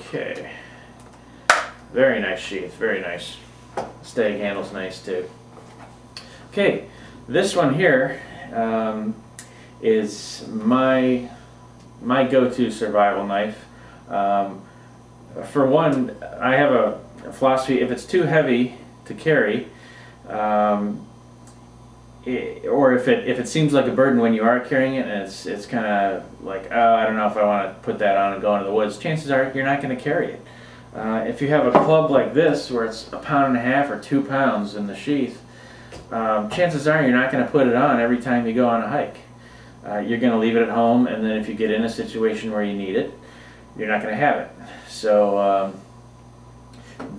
Okay. Very nice sheath, very nice. Stag handle's nice too. Okay, this one here is my go-to survival knife. For one, I have a philosophy: if it's too heavy to carry, or if it seems like a burden when you are carrying it, and it's kind of like, oh, I don't know if I want to put that on and go into the woods, chances are you're not going to carry it. If you have a club like this where it's 1.5 pounds or 2 pounds in the sheath, chances are you're not going to put it on every time you go on a hike. You're going to leave it at home, and then if you get in a situation where you need it, you're not going to have it. So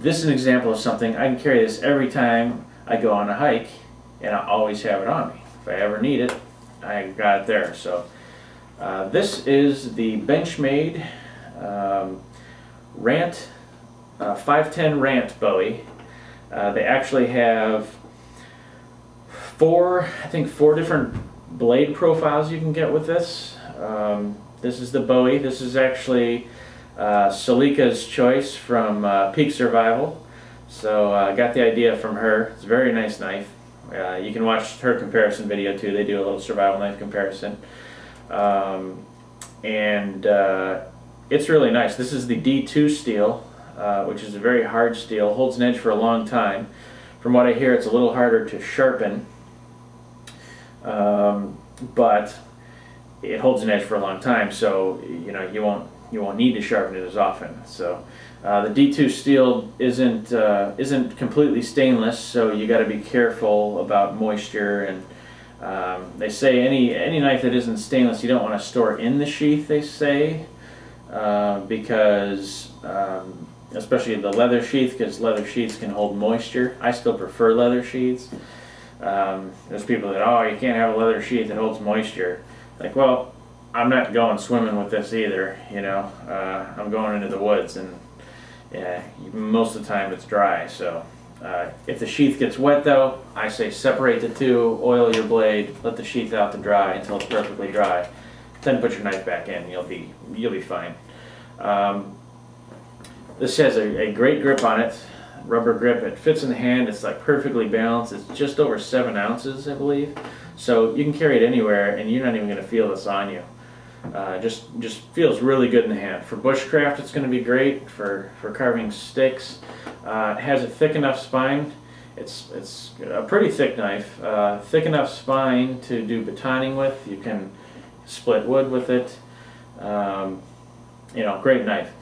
this is an example of something I can carry this every time I go on a hike, and I always have it on me. If I ever need it, I got it there. So this is the Benchmade Rant 510 Rant Bowie. They actually have four different blade profiles you can get with this. This is the Bowie. This is actually Salika's choice from Peak Survival. So I got the idea from her. It's a very nice knife. You can watch her comparison video too. They do a little survival knife comparison. It's really nice. This is the D2 steel, which is a very hard steel. Holds an edge for a long time. From what I hear, it's a little harder to sharpen, but it holds an edge for a long time, so you know you won't need to sharpen it as often. So the D2 steel isn't completely stainless, so you got to be careful about moisture. And they say any knife that isn't stainless you don't want to store in the sheath. They say because especially the leather sheath, because leather sheaths can hold moisture. I still prefer leather sheaths. There's people that, oh, you can't have a leather sheath that holds moisture. Like, well, I'm not going swimming with this either, you know. I'm going into the woods, and yeah, most of the time it's dry. So if the sheath gets wet though, I say separate the two, oil your blade, let the sheath out to dry until it's perfectly dry. Then put your knife back in, you'll be fine. This has a great grip on it, rubber grip. It fits in the hand. It's like perfectly balanced. It's just over 7 ounces, I believe. So you can carry it anywhere, and you're not even going to feel this on you. Just feels really good in the hand. For bushcraft, it's going to be great for carving sticks. It has a thick enough spine. It's a pretty thick knife. Thick enough spine to do batoning with. You can split wood with it. You know, great knife.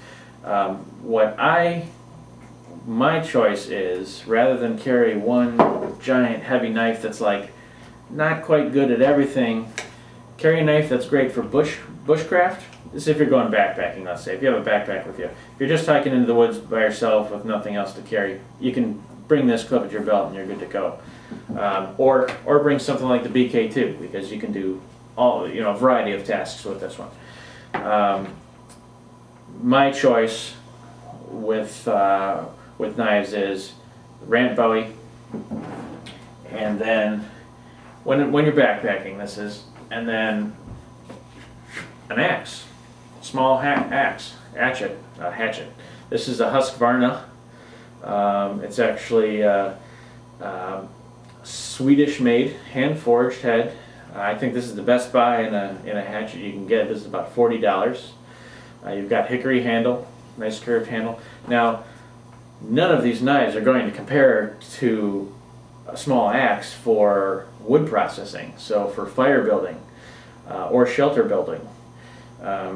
My choice is, rather than carry one giant heavy knife that's like not quite good at everything, carry a knife that's great for bushcraft. This is if you're going backpacking, let's say. If you have a backpack with you. If you're just hiking into the woods by yourself with nothing else to carry, you can bring this clip at your belt and you're good to go. Or bring something like the BK2, because you can do a variety of tasks with this one. My choice with knives is Rant Bowie, and then when you're backpacking, this is, and then an axe, small hatchet. This is a Husqvarna. It's actually Swedish made, hand forged head. I think this is the best buy in a hatchet you can get. This is about $40. You've got hickory handle, nice curved handle. Now, none of these knives are going to compare to a small axe for wood processing, so for fire building or shelter building.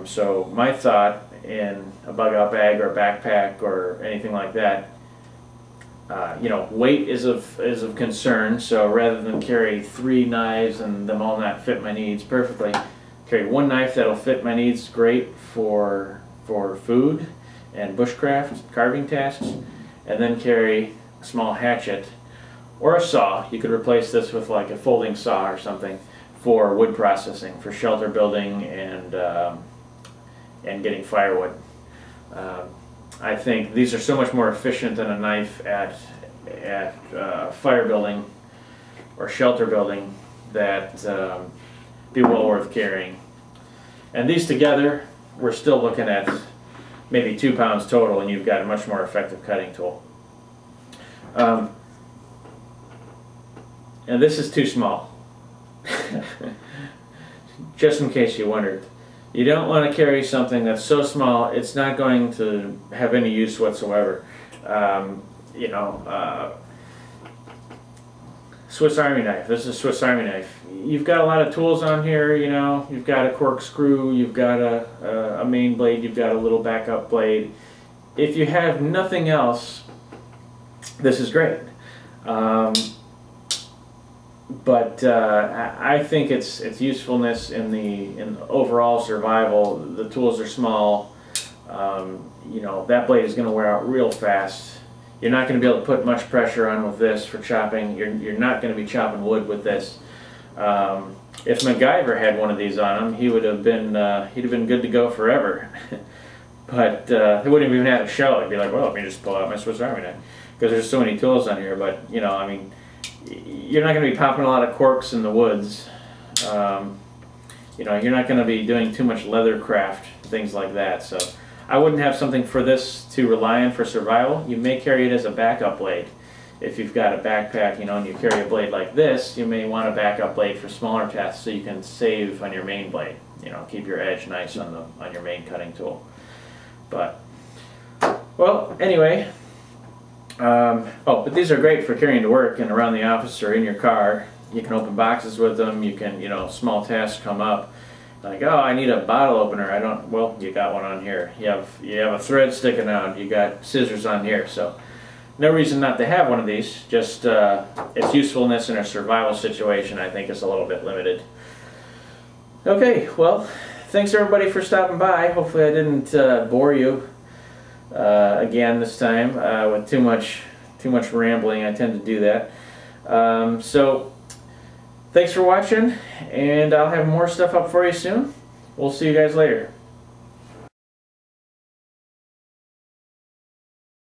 So my thought in a bug out bag or a backpack or anything like that, weight is of concern. So rather than carry 3 knives and them all not fit my needs perfectly, carry one knife that'll fit my needs great for food and bushcraft carving tasks, and then carry a small hatchet or a saw. You could replace this with like a folding saw or something for wood processing, for shelter building and getting firewood. I think these are so much more efficient than a knife at fire building or shelter building that be well worth carrying. And these together, we're still looking at maybe 2 pounds total, and you've got a much more effective cutting tool. And this is too small. Just in case you wondered. You don't want to carry something that's so small it's not going to have any use whatsoever. You know, Swiss Army knife. This is a Swiss Army knife. You've got a lot of tools on here, you know. You've got a corkscrew, you've got a main blade, you've got a little backup blade. If you have nothing else, this is great. But I think its usefulness in the overall survival. The tools are small. You know, that blade is going to wear out real fast. You're not going to be able to put much pressure on with this for chopping. You're not going to be chopping wood with this. If MacGyver had one of these on him, he would have been he'd have been good to go forever. But he wouldn't have even had a shell. He'd be like, well, let me just pull out my Swiss Army knife, because there's so many tools on here. But you know, I mean, you're not going to be popping a lot of corks in the woods. You know, you're not going to be doing too much leather craft, things like that. So I wouldn't have something for this to rely on for survival. You may carry it as a backup blade. If you've got a backpack, you know, and you carry a blade like this, you may want a backup blade for smaller tasks so you can save on your main blade. You know, keep your edge nice on your main cutting tool. But, well, anyway. Oh, but these are great for carrying to work and around the office or in your car. You can open boxes with them. You can, you know, small tasks come up. Like, oh, I need a bottle opener. Well, you got one on here. You have a thread sticking out. You got scissors on here. So, no reason not to have one of these. Just its usefulness in a survival situation, I think, is a little bit limited. Okay, well, thanks everybody for stopping by. Hopefully, I didn't bore you again this time with too much rambling. I tend to do that. So, thanks for watching, and I'll have more stuff up for you soon. We'll see you guys later.